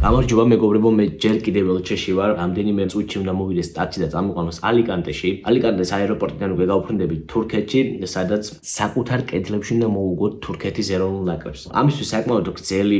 გამარჯობა მეგობრებო, მე ჯერ კიდევ ელჩეში ვარ. რამდენიმე წუთში უნდა მოვიდეს ტაქსი და წამოყვანოს ალიკანტეში. ალიკანტეს აეროპორტიდან უკვე გავფრინდებით თურქეთში, სადაც საკუთარ კედლებში უნდა მოვუგოთ თურქეთის ეროვნულ ნაკრებს. ამისთვის საკმაოდ გრძელი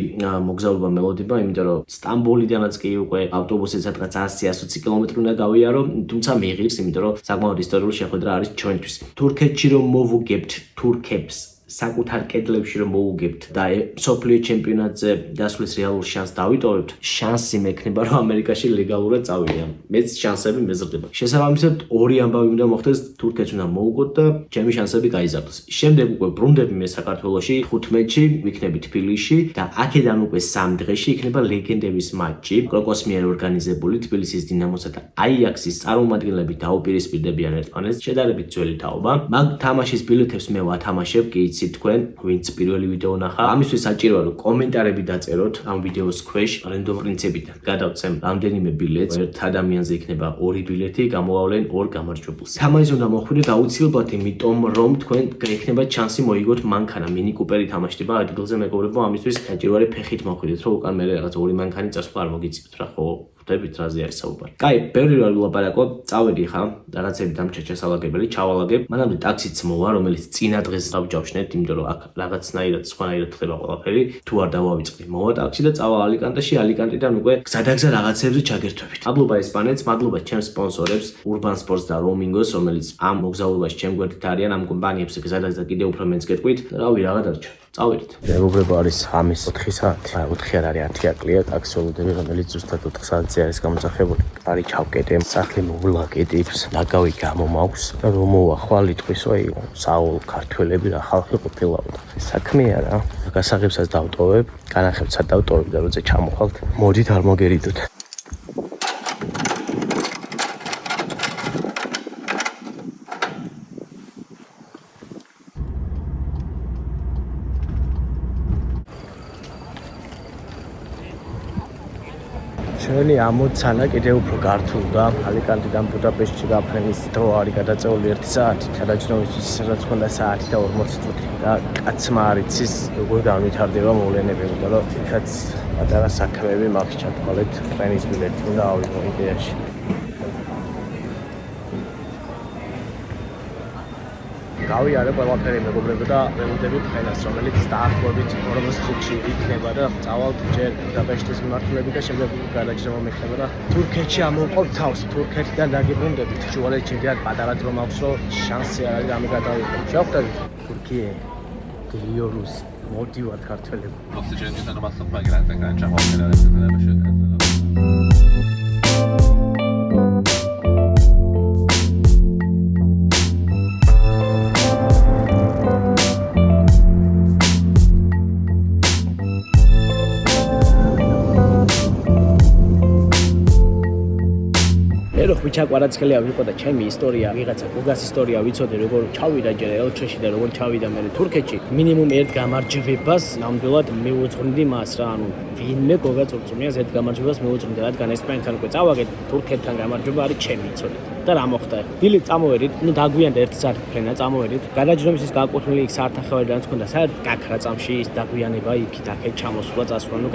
მოგზაურობა მელოდება, იმიტომ რომ სტამბოლიდანაც კი უკვე ავტობუსით სადღაც 100-120 კილომეტრი უნდა გავიარო, თუმცა მიიღებს, იმიტომ რომ საკმაოდ ისტორიული შეხვედრა არის ჩვენთვის. თურქეთში რომ მოვუგებთ თურქებს საკუთარ კედლებში რომ მოვუგებთ და მსოფლიო ჩემპიონატზე დასვლის რეალურ შანსს დავიტოვებთ, შანსი მექნება რომ ამერიკაში ლეგალურად წავიდე. მეც შანსები მეზრდება. შესაბამისად, ორი ამბავი უნდა მოხდეს, თურქეთს უნდა მოვუგოთ და ჩემი შანსები გაიზარდოს. შემდეგ უკვე ბრუნდები მე საქართველოში 15-ში, ვიქნები თბილისში და აქედან უკვე 3 დღეში იქნება ლეგენდების მატჩი, კროკოს მიერ ორგანიზებული თბილისის დინამოსა და აიაქსის წარმომადგენლები დაუპირისპირდებიან ერთმანეთს, შედარებით ძველი თაობა. მაგ თამაშის ბილეთებს მე ვათამაშებ კი თქვენ ვინც პირველი ვიდეო ნახა. ამისთვის საჭიროა რომ კომენტარები დაწეროთ ამ ვიდეოს ქვეშ რენდომ პრინციპით. გადავცემ რამდენიმე ბილეთს, ერთ ადამიანზე იქნება 2 ბილეთი, გამოვავლენ 2 გამარჯვებულს. თამაში უნდა მოხვიდეთ აუცილებლად, იმიტომ რომ თქვენ გაიქნება ჩანსი მოიგოთ მანქანა, მინი კუპერი თამაშდება ადგილზე მეგობრებო, ამისთვის საჭიროა ფეხით მოხვიდეთ, რომ უკან მე რაღაც 2 მანქანი წასვლა არ მოგიწიოთ რა ხო. დებით რაზე არის საუბარი. კაი, ბევრი რა ვილაპარაკო, წავედი ხა, რაღაცები დამჭა შესალაგებელი, ჩავალაგებ. მანამდე ტაქსიც მოვა, რომელიც წინა დღეს დავჯავშნეთ, იმიტომ რომ აქ რაღაცნაირად სხვანაირად ხდება ყველაფერი. თუ არ დავავიწყდი, მოვა ტაქსი და წავალ ალიკანტეში, ალიკანტიდან უკვე გზადაგზა რაღაცებზე ჩაგერთვებით. მადლობა ესპანეთს, მადლობა ჩემს სპონსორებს, Urban Sports და Roamingos, რომელიც ამ მოგზაურობაში ჩემ გვერდით არიან, ამ კომპანიებს გზადაგზა კიდევ უფრო მეც გეტყვით. რავი, რა გადარჩა. წავედით. მეგობრებო, არის 4 საათი. 4 არ არის 10 აკლია ტაქსი ველოდები, რომელიც ზუსტად 4 საათზე არის გამოსახებული. კარი ჩავკეტე, სახლი მოვლაკეტებს, ნაგავი გამომაქვს და რომ მოვა ხვალ იტყვის, აი, საულ ქართველები რა ხალხი ყოფილაო. საქმეა რა. გასაღებსაც დავტოვებ, განახებსაც დავტოვებ და როცა ჩამოხვალთ, მოდით არ მოგერიდოთ. ჩვენი ამოცანა კიდევ უფრო გართულდა. ალიკანტიდან ბუდაპეშტში გაფრენის დრო არის გადაწეული 1 საათი. გადაჯდომისთვის სადაც ქონდა საათი და 40 წუთი. და კაცმა არ იცის როგორ განვითარდება მოვლენები, იმიტომ რომ იქაც პატარა საქმეები მაქვს ჩათვალეთ. ტრენის ბილეთი უნდა ავიღო იდეაში. გავიარე ყველაფერი მეგობრებო და ველოდებით ხენას, რომელიც დაახლოებით 40 წუთში იქნება და წავალთ ჯერ ბუდაპეშტის მიმართულებით და შემდეგ გადაჭრება მექნება და თურქეთში ამოვყავთ თავს. თურქეთიდან დაგიბრუნდებით. ჯუალეთ ჩემთან პატარა დრო მაქვს, რომ შანსი არ არის ამი გადავიღო. შევხვდებით. თურქია, გლიორუს, მოდივართ ქართველები. Oxygen'i tanımazsın falan giren kanka hoşçakalın arasında başlıyor. ჩაკვარაცხელია ვიყო და ჩემი ისტორია, ვიღაცა გოგას ისტორია ვიცოდე, როგორ ჩავიდა ჯერ ელჩეში და როგორ ჩავიდა მე თურქეთში. მინიმუმ ერთ გამარჯვებას ნამდვილად მივუძღვნდი მას რა, ანუ ვინმე გოგა წურწუმიას ერთ გამარჯვებას მივუძღვნდი, რადგან ესპანეთთან უკვე წავაგეთ, თურქეთთან გამარჯვება არის ჩემი იცოდეთ. და რა მოხდა? დილით წამოვედით, ნუ დაგვიანდა 1 საათი ფრენა წამოვედით. გადაჯდომის ის გაკუთვნილი იქ საათნახევარიდანაც ქონდა, საერთოდ გაქრა წამში ის დაგვიანება იქით აქეთ ჩამოსვლა წასვლა, ნუ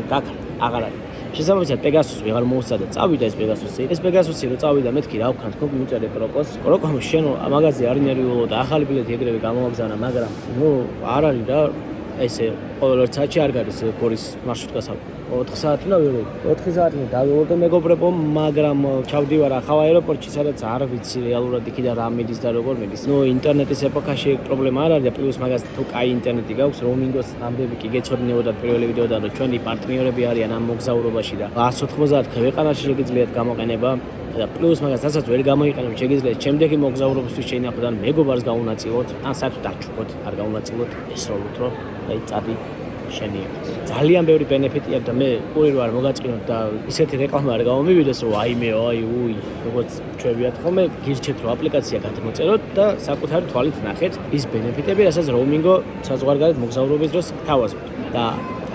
გაქრა, აღარ არის. შესაბამისად პეგასუსი ვეღარ მოუსწა და წავიდა ეს პეგასუსი. ეს პეგასუსი რო წავიდა მეთქი რა ვქნა, თქო მიწერე კროკოს. კროკომ შენ ამაგაზი არ ნერვიულო და ახალი ბილეთი ეგრევე გამოვაგზავნა, მაგრამ ნუ არ არის რა ესე ყოველ საათში არ გადის გორის მარშრუტკასა. 4 საათი უნდა ვიღო. 4 საათი დავიღო მეგობრებო, მაგრამ ჩავდივარ ახალ აეროპორტში, სადაც არ ვიცი რეალურად იქიდან რა მიდის და როგორ მიდის. ნუ ინტერნეტის ეპოქაში პრობლემა არ არის და პლუს მაგას თუ კაი ინტერნეტი გაქვს, Roamingos ამდები კი გეცოდინებოდათ პირველი ვიდეოდან, რომ ჩვენი პარტნიორები არიან ამ მოგზაურობაში და 190 ქვეყანაში შეგიძლიათ გამოყენება. და პლუს მაგას ასაც ვერ გამოიყენებ, შეგიძლიათ შემდეგი მოგზაურობისთვის შეინახოთ ან მეგობარს გაუნაწილოთ, ან საერთოდ დაჩუქოთ, არ გაუნაწილოთ, ესროლოთ, რომ აი წადი შენი იყოს. ძალიან ბევრი ბენეფიტი აქვს და მე ყური რო არ მოგაწყინოთ და ისეთი რეკლამა არ გამომივიდეს, რომ აიმეო, აი უი, როგორც ჩვევიათ ხოლმე, გირჩეთ რომ აპლიკაცია გადმოწეროთ და საკუთარი თვალით ნახეთ ის ბენეფიტები, რასაც Roamingo საზღვარგარეთ მოგზაურობის დროს გთავაზობთ. და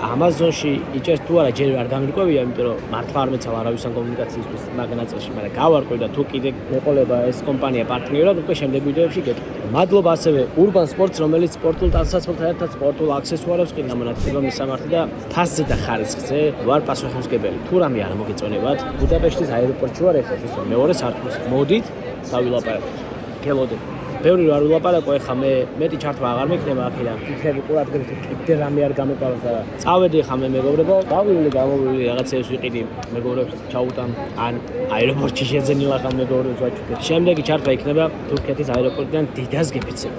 Amazon-ში იჭერს თუ არა ჯერ არ გამირკვევია, იმიტომ რომ მართლა არ მეცალა არავისთან კომუნიკაციისთვის მაგნაწილში, მაგრამ გავარკვევ და თუ კიდე მეყოლება ეს კომპანია პარტნიორად, უკვე შემდეგ ვიდეოებში გეტყვი. მადლობა ასევე Urban Sports, რომელიც სპორტულ ტანსაცმელთან ერთად სპორტულ აქსესუარებს კი გამონათდება მისამართი და ფასზე და ხარისხზე ვარ პასუხისმგებელი. თუ რამე არ მოგეწონებათ, ბუდაპეშტის აეროპორტში ვარ ეხლა ზუსტად მეორე სართულზე. მოდით, დავილაპარაკოთ. გელოდებით. ბევრი რა ვილაპარაკო, ეხლა მეტი ჩართვა აღარ მექნება აქედან. იქნები ყურადღებით კიდე რამე არ გამეყაროს და წავედი ეხლა მე მეგობრებო, გამოვილი რაღაცებს ვიყიდი მეგობრებს ჩაუტან ან აეროპორტში შეძენილა ხან მეგობრებს ვაჩუქე. შემდეგი ჩართვა იქნება თურქეთის აეროპორტიდან დიდას გეფიცებ.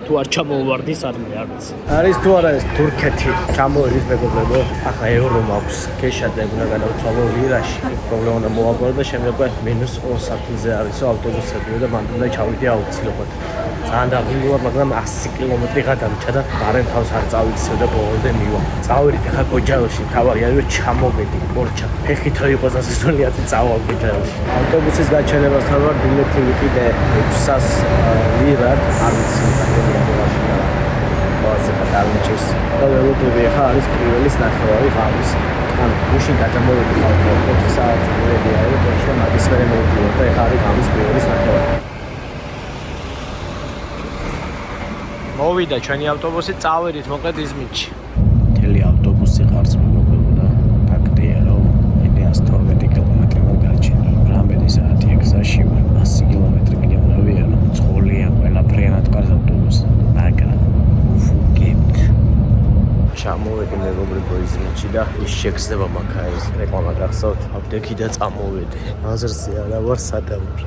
თუ არ ჩამოვარდი სადმე არ ვიცი. არის თუ არა ეს თურქეთი? ჩამოვიდით მეგობრებო. ახლა ევრო მაქვს. ქეშად ეგუნა გადავცვალო ლირაში. პრობლემა უნდა მოვაგვარო და შემდეგ -2 სართულზე არისო ავტობუსები და მანდ უნდა ჩავიდე აუცილებლად. ძალიან დაღლილოა, მაგრამ 100 კილომეტრი გადამჭა და ბარემ თავს არ წავიქცევ და ბოლომდე მივა. წავედით ახლა გოჯაოში, თავარი არის რომ ჩამოვედი მორჩა. ფეხითო იყოს ასესოლიაცი წავალ გოჯაოში. ავტობუსის გაჩერებასთან ვარ ბილეთი ვიყიდე 600 ლირად, არ ვიცი ყველაზე გადაჭის და ველოდები ახლა არის პირველის ნახევარი ღამის. ან გუშინ გადამოვედი ხალხო 4 საათი მოვედი აეროპორტში და მაგის მერე მოვიდიო და ახლა არის ღამის პირველის ნახევარი. მოვიდა ჩვენი ავტობუსი, წავედით მოკლედ იზმიტში. მთელი ავტობუსი ყარს მოგებოდა და ფაქტია რომ 112 კილომეტრი მოგარჩენია. რამდენი საათია გზაში ვარ? 100 კილომეტრი კიდე უნდა ვიარო. ძღოლია ყველაფრიანად ყარს ავტობუსი. მაგრამ ვუგებთ. ჩამოვედი მეგობრებო იზმიტში და ის შეგრძნება მაგა ეს რეკლამა გახსოვთ? აპტეკი და წამოვედი. აზრზე არა ვარ სადავრი.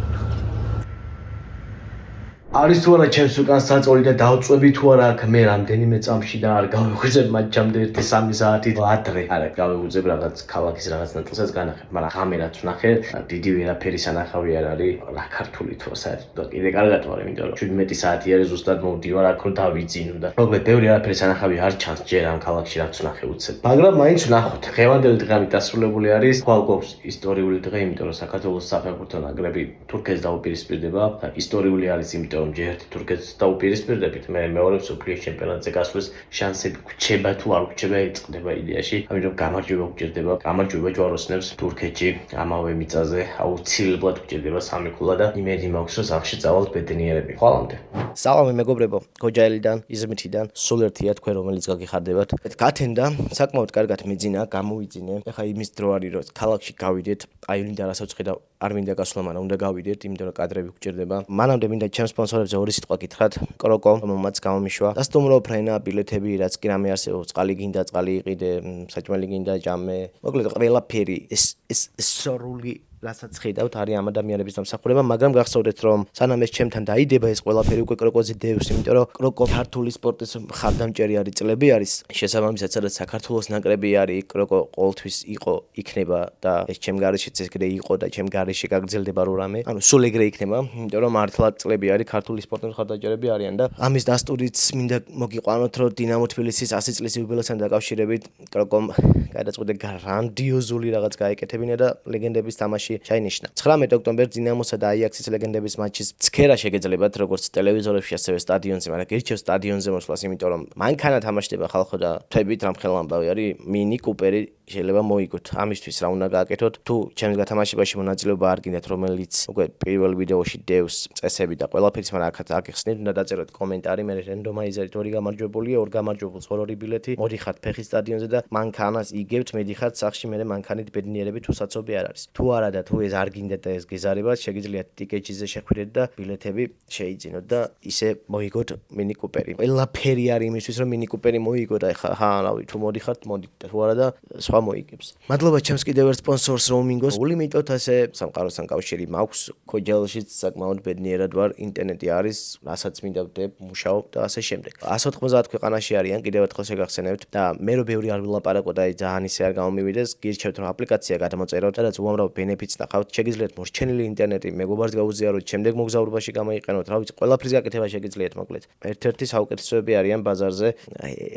არის თუ არა ჩემს უკან საწოლი და დავწვევი თუ არა აქ მე რამდენიმე წამში და არ გავიღვიძებ მაჩამდე 1-3 საათით ადრე. არა, გავიღვიძებ რაღაც ქალაქის რაღაც ნაწილსაც განახებ, მაგრამ ღამე რაც ვნახე, დიდი ვერაფერი სანახავი არ არის. რა ქართული თქო საერთოდ და კიდე კარგად ვარ, იმიტომ რომ 17 საათი არის ზუსტად მოვდივარ აქ რომ დავიძინო და მოკლედ ბევრი არაფერი სანახავი არ ჩანს ჯერ ამ ქალაქში რაც ვნახე უცებ. მაგრამ მაინც ვნახოთ. დღევანდელი დღე დასრულებული არის. ხვალ გვაქვს ისტორიული დღე, იმიტომ რომ საქართველოს საფეხბურთო ნაკრები თურქეთს დაუპირისპირდება და ისტორიული არის, იმიტომ რომ ჯერ ერთი თურქეთს დაუპირისპირდებით, მე მეორე მსოფლიოს ჩემპიონატზე გასვლის შანსები გვჩება თუ არ გვჩება ეწყდება იდეაში. ამიტომ გამარჯვება გვჭირდება. გამარჯვება ჯვაროსნებს თურქეთში ამავე მიწაზე აუცილებლად გვჭირდება სამი ქულა და იმედი მაქვს რომ სახში წავალთ ბედნიერები. ხვალამდე. სალამი მეგობრებო, გოჯაელიდან, იზმითიდან, სულ ერთია თქვენ რომელიც გაგიხარდებათ. გათენდა, საკმაოდ კარგად მეძინა, გამოვიძინე. ეხლა იმის დრო არის რომ ქალაქში გავიდეთ, აი მინდა რასაუცხე და არ მინდა გასვლა, მაგრამ უნდა გავიდეთ, იმიტომ რომ კადრები გვჭირდება. მანამდე მინდა ჩემს სპონსორებზე ორი სიტყვა გითხრათ. კროკო, რომელმაც გამომიშვა. დასტუმრო ფრენა, ბილეთები, რაც კი რამე არსებობს, წყალი გინდა, წყალი იყიდე, საჭმელი გინდა, ჭამე. მოკლედ ყველაფერი ეს სრული რასაც ხედავთ არის ამ ადამიანების დამსახურება, მაგრამ გახსოვდეთ რომ სანამ ეს ჩემთან დაიდება ეს ყველაფერი უკვე კროკოზე დევს, იმიტომ რომ კროკო ქართული სპორტის ხარდამჭერი არის, წლები არის. შესაბამისად, სადაც საქართველოს ნაკრები არის, კროკო ყოველთვის იყო, იქნება და ეს ჩემ გარეშეც ეგრე იყო და ჩემ გარეშე გაგრძელდება რო რამე. ანუ სულ ეგრე იქნება, იმიტომ რომ მართლა წლები არის ქართული სპორტის ხარდამჭერები არიან და ამის დასტურიც მინდა მოგიყვანოთ, რომ დინამო თბილისის 100 წლის იუბილეთან დაკავშირებით კროკომ გადაწყვიტა გრანდიოზული რაღაც გაეკეთებინა და ლეგენდების თამაში შეინიშნა. 19 ოქტომბერს დინამოსა და აიაქსის ლეგენდების მატჩის ცქერა შეგეძლებათ როგორც ტელევიზორებში, ასევე სტადიონზე, მაგრამ გირჩევს სტადიონზე მოსვლას, იმიტომ რომ მანქანა თამაშდება ხალხო და თვებით რამხელა ამბავი არის მინი კუპერი შეიძლება მოიგოთ. ამისთვის რა უნდა გააკეთოთ? თუ ჩემს გათამაშებაში მონაწილეობა არ გინდათ, რომელიც უკვე პირველ ვიდეოში დევს წესები და ყველაფერს, მაგრამ აქაც აგიხსნით, უნდა დაწეროთ კომენტარი, მე რენდომაიზერით 2 გამარჯვებული, 2 გამარჯვებულს 2 ბილეთი, მოდიხართ ფეხის სტადიონზე და მანქანას იგებთ, მედიხართ სახში, მე მანქანით ბედნიერები თუ საცობი არ არის. თუ არა და თუ ეს არ გინდათ და ეს გეზარებათ, შეგიძლიათ ტიკეტშიზე შეხვიდეთ და ბილეთები შეიძინოთ და ისე მოიგოთ მინი კუპერი. ყველაფერი არის იმისთვის, რომ მინი კუპერი მოიგოთ, ახლა რავი, თუ მოდიხართ, მოდით და თუ არა და სხვა მოიგებს. მადლობა ჩემს კიდევ ერთ სპონსორს Roamingos. ულიმიტოთ ასე სამყაროსთან კავშირი მაქვს. ქოჯალშიც საკმაოდ ბედნიერად ვარ, ინტერნეტი არის, რასაც მინდა ვდებ, მუშაობ და ასე შემდეგ. 190 ქვეყანაში არიან, კიდევ ერთხელ შეგახსენებთ და მე რო ბევრი არ ვილაპარაკო და ძალიან ისე არ გამომივიდეს, გირჩევთ რომ აპლიკაცია გადამოწეროთ, სადაც უამრავ ბენეფიტს ნახავთ. შეგიძლიათ მორჩენილი ინტერნეტი მეგობარს გაუზიაროთ, შემდეგ მოგზაურობაში გამოიყენოთ, რა ვიცი, ყველაფრის გაკეთება შეგიძლიათ მოკლედ. ერთ-ერთი საუკეთესოები არიან ბაზარზე,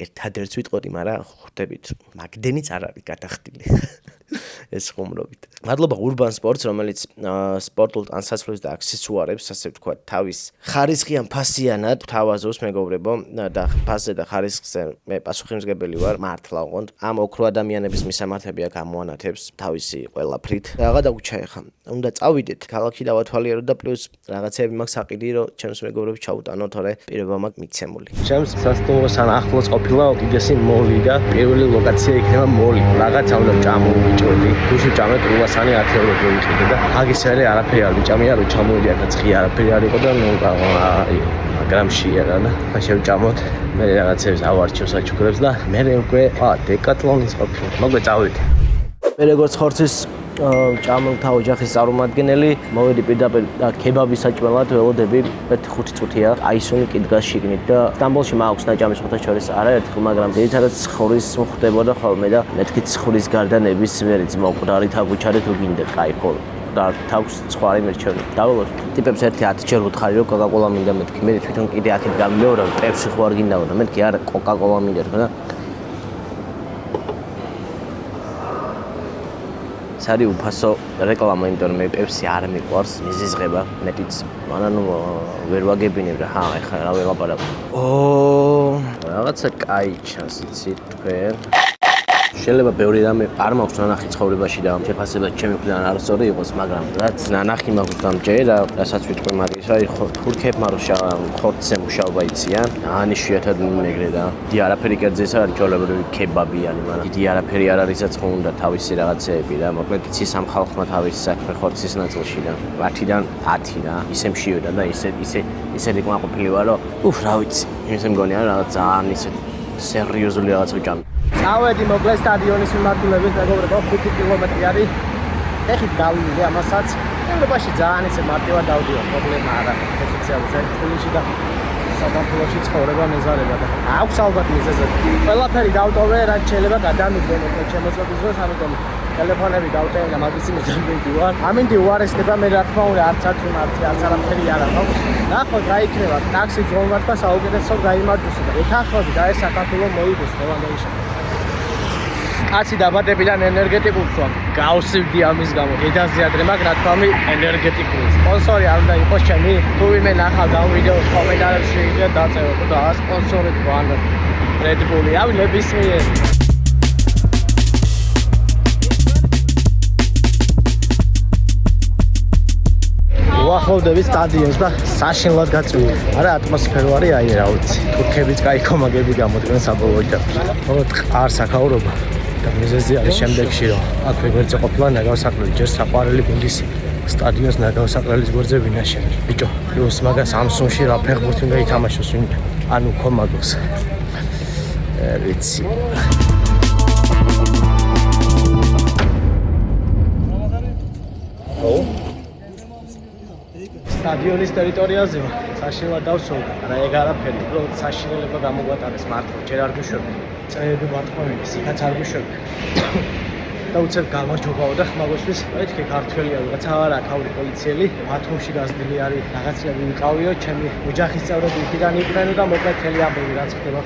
ერთადერთს ვიტყოდი, მაგრამ ხვდებით, მაგდენიც არ არის გადახდილი. ეს ხუმრობით. მადლობა Urban Sports, რომელიც სპორტულ ტანსაცმელს და აქსესუარებს, ასე ვთქვათ, თავის ხარისხიან ფასიანად თავაზობს მეგობრებო და ფასზე და ხარისხზე მე პასუხისმგებელი ვარ მართლა ოღონდ. ამ ოქრო ადამიანების მისამართები აქ ამოანათებს თავისი ყველაფრით. რაღა დაგუჩა ეხა. უნდა წავიდეთ, ქალაქში დავათვალიერო და პლუს რაღაცები მაქვს საყიდი, რომ ჩემს მეგობრებს ჩაუტანო, თორე პირობა მაქვს მიცემული. ჩემს სასტუმროსთან ახლოს ყოფილა უდიდესი მოლი და პირველი ლოკაცია იქნება მოლი. რაღაცა უნდა ჭამოვიჭრები. გუშინ ჭამე კრუასანი 10 ევროზე ვიყიდე და მაგის მერე არაფერი არ ვიჭამია, რომ ჩამოვიდი აქაც ღი არაფერი არ იყო და ნუ გრამში არა და შევჭამოთ. მე რაღაცებს ავარჩევ საჩუქრებს და მე უკვე დეკატლონის ყოფილი. მოგე წავიდე. მე როგორც ხორცის ჭამელთა ოჯახის წარმომადგენელი მოვედი პირდაპირ ქებაბის საჭმელად ველოდები 5 წუთია აისუნი კიდგას შიგნით და სტამბოლში მაქვს ნაჭამის ხუთაშორის არაერთხელ მაგრამ ძირითადად ცხურის მოხდებოდა ხოლმე და მეთქი ცხურის გარდა ნებისმიერი ძმა მკვდარი თაგვიჩარე თუ გინდათ კაი ხო და თავს ცხარი მერჩევი დავალოთ ტიპებს ერთი 10 ჯერ უთხარი რომ კოკაკოლა მინდა მეთქი მე თვითონ კიდე აქეთ გამიმეორა პეპსი ხო არ გინდა და მეთქი არა კოკაკოლა მინდა თქო და სარი უფასო რეკლამა, იმიტომ რომ მე პეპსი არ მიყვარს, მიზიზღება, მეტიც, მანანუ ვერ ვაგებინებ რა, ეხლა რა ველაპარაკო. რაღაცა კაი ჩანს იცით თქვენ. შეიძლება ბევრი რამე არ მაქვს ნანახი ცხოვრებაში და შეფასებად ჩემი მხრიდან არასწორი იყოს, მაგრამ რაც ნანახი მაქვს დამჭერა, რასაც ვიტყვი მაგის რა იყო თურქებმა რო ხორცზე მუშაობა იციან, ანიშიათად მეგრე და დიდი არაფერი კერძეს არ არის ჯოლებრივი ქებაბიანი, მაგრამ დიდი არაფერი არ არისაც ხო უნდა თავისი რაღაცეები და მოკლედ იცის ამ ხალხმა თავისი საქმე ხორცის ნაწილში და 10-დან 10 რა, ისე მშიოდა და ისე რეკმაყოფილი ვარ რომ რა ვიცი, იმის მგონია რაღაც ძალიან ისე სერიოზული რაღაცა ვჭამე. წავედი მოკლედ სტადიონის მიმართულებით მეგობრებო 5 კილომეტრი არის. ეხით გავივიდე ამასაც. ევროპაში ძალიან ისე მარტივად დავდივარ, პრობლემა არ აქვს. ოფიციალურად თბილისში და საქართველოში ცხოვრება მეზარება და აქვს ალბათ მიზეზები. ყველაფერი დავტოვე, რაც შეიძლება გადამიგდე მოკლედ შემოწმების დროს, ამიტომ ტელეფონები დავტოვე და მაგისი მეზობები ვარ. ამინდი უარესდება მე რა თქმა უნდა არც არაფერი არ აქვს. ნახოთ რა იქნება ტაქსი ძღოლმათ და საუკეთესო გაიმარჯვოს და ეთანხმები და ეს საქართველოს მოიგოს ყველანაირად. კაცი დაბადებიდან ენერგეტიკულს ვარ. გავსივდი ამის გამო. დედაზიადრე მაგ რა თქვა ენერგეტიკული. სპონსორი არ უნდა იყოს ჩემი. თუ ვინმე ნახავ და ვიდეოს კომენტარებში იგია დაწეროთ და ასპონსორეთ ვარ. Red Bull-ი ავი ნებისმიერ. ვახლოვდები სტადიონს და საშინლად გაწვილი. არა ატმოსფერო არის აი რა ვიცი. თურქებიც კაი კომაგები გამოდგენ საბოლოო ეტაპში. თორე ყარს აქაურობა. და მიზეზი არის შემდეგში რომ აქ ვერცე ყოფილა ნაგავსაყრელი ჯერ საყვარელი გუნდის სტადიონს ნაგავსაყრელის გვერდზე ვინაშენი. ბიჭო, პლუს მაგას Samsung-ში რა ფეხბურთი უნდა ითამაშოს ვინ ანუ კომაგოს. ვიცი. სტადიონის ტერიტორიაზე საშინლად დავსოლდა. რა ეგ არაფერი, უბრალოდ საშინელება გამოგვატარეს მართლა. ჯერ არ გვიშვები. წეები მარტყმევიდეს, იქაც არ გვიშვები. და უცებ გამარჯვებაო და ხმაგოსთვის მეთქი ქართველია ვიღაცა არა ქაური პოლიციელი ბათუმში გაზრდილი არის რაღაცები ვიყავიო ჩემი ოჯახის წევრები იქიდან იყვნენ და მოკლედ თელი ამბები რაც ხდება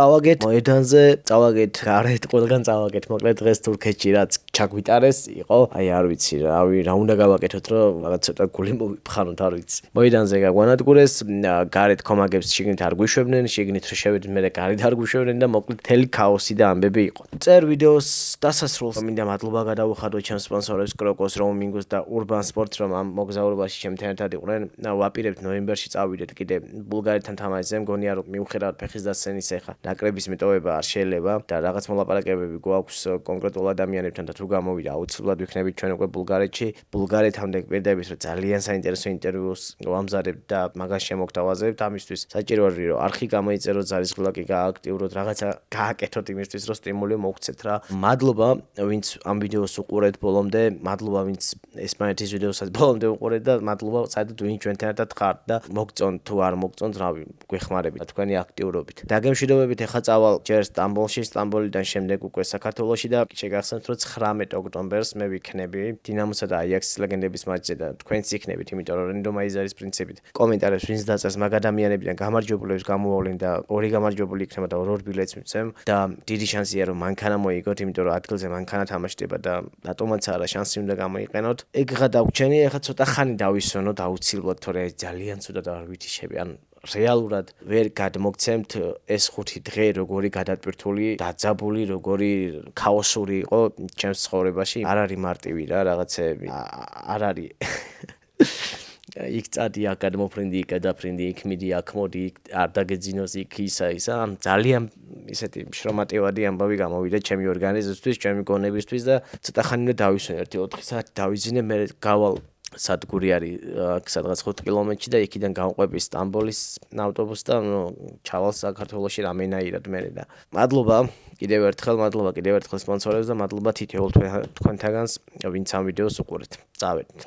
წავაგეთ მოედანზე, წავაგეთ გარეთ, ყველგან წავაგეთ. მოკლედ დღეს თურქეთში რაც ჩაგვიტარეს იყო, აი არ ვიცი რა უნდა გავაკეთოთ, რომ რაღაც ცოტა გული მოვიფხაროთ, არ ვიცი. მოედანზე გაგვანადგურეს, გარეთ კომაგებს შიგნით არ გვიშვებდნენ, შიგნით რო შევედით მე გარეთ არ გვიშვებდნენ და მოკლედ მთელი ქაოსი და ამბები იყო. წერ ვიდეოს დასასრულს მინდა მადლობა გადავუხადო ჩემს სპონსორებს კროკოს როუმინგს და ურბან სპორტს, რომ ამ მოგზაურობაში ჩემთან ერთად იყვნენ. ვაპირებთ ნოემბერში წავიდეთ კიდე ბულგარეთთან თამაშზე, მგონია რომ მიუხედავად ფეხის დასცენის ეხა ნაკრების მეტოვება არ შეიძლება და რაღაც მოლაპარაკებები გვაქვს კონკრეტულ ადამიანებთან და თუ გამოვიდა აუცილებლად ვიქნებით ჩვენ უკვე ბულგარეთში. ბულგარეთამდე გვერდებით რომ ძალიან საინტერესო ინტერვიუს ვამზადებთ და მაგას შემოგთავაზებთ. ამისთვის საჭირო არის რომ არხი გამოიწეროთ, ზარისხილაკი გააქტიუროთ, რაღაცა გააკეთოთ იმისთვის რომ სტიმული მოგცეთ რა. მადლობა ვინც ამ ვიდეოს უყურეთ ბოლომდე, მადლობა ვინც ესპანეთის ვიდეოსაც ბოლომდე უყურეთ და მადლობა საერთოდ ვინც ჩვენთან ერთად ხართ და მოგწონთ თუ არ მოგწონთ, რავი, გვეხმარებით თქვენი აქტიურობით. დაგემშვიდობებით ახლა წავალ ჯერ სტამბოლში, სტამბოლიდან შემდეგ უკვე საქართველოში და შეგახსენებთ რომ 19 ოქტომბერს მე ვიქნები დინამოსა და აიაქსის ლეგენდების მატჩზე და თქვენც იქნებით, იმიტომ რომ რენდომაიზერის პრინციპით კომენტარებს ვინც დაწერს მაგ ადამიანებიდან გამარჯვებულებს გამოავლენ და ორი გამარჯვებული იქნება და ორ ბილეთს მიცემ და დიდი შანსია რომ მანქანა მოიგოთ, იმიტომ რომ ადგილზე მანქანა თამაშდება და რატომაც არა შანსი უნდა გამოიყენოთ. ეგღა დაგვრჩენი, ახლა ცოტა ხანი დავისვენოთ აუცილებლად, თორე ძალიან ცუდად არ ვითიშები, ან რეალურად ვერ გადმოგცემთ ეს 5 დღე როგორი გადატვირთული, დაძაბული, როგორი ქაოსური იყო ჩემს ცხოვრებაში. არ არის მარტივი რა რაღაცეები. არ არის იქ წადი, აქ გადმოფრინდი, იქ გადაფრინდი, იქ მიდი, აქ მოდი, არ დაგეძინოს, იქ ისა, ძალიან ისეთი შრომატევადი ამბავი გამოვიდა ჩემი ორგანიზმისთვის, ჩემი გონებისთვის და ცოტა ხანი უნდა დავისვენ 1-4 საათი დავიძინე, მე გავალ სადგური არის სადღაც 5 კილომეტრში და იქიდან გავყვები სტამბოლის ავტობუსს და ჩავალ საქართველოში რამენაირად მე და მადლობა კიდევ ერთხელ სპონსორებს და მადლობა თითოეულ თქვენთაგანს ვინც ამ ვიდეოს უყურეთ. წავედით.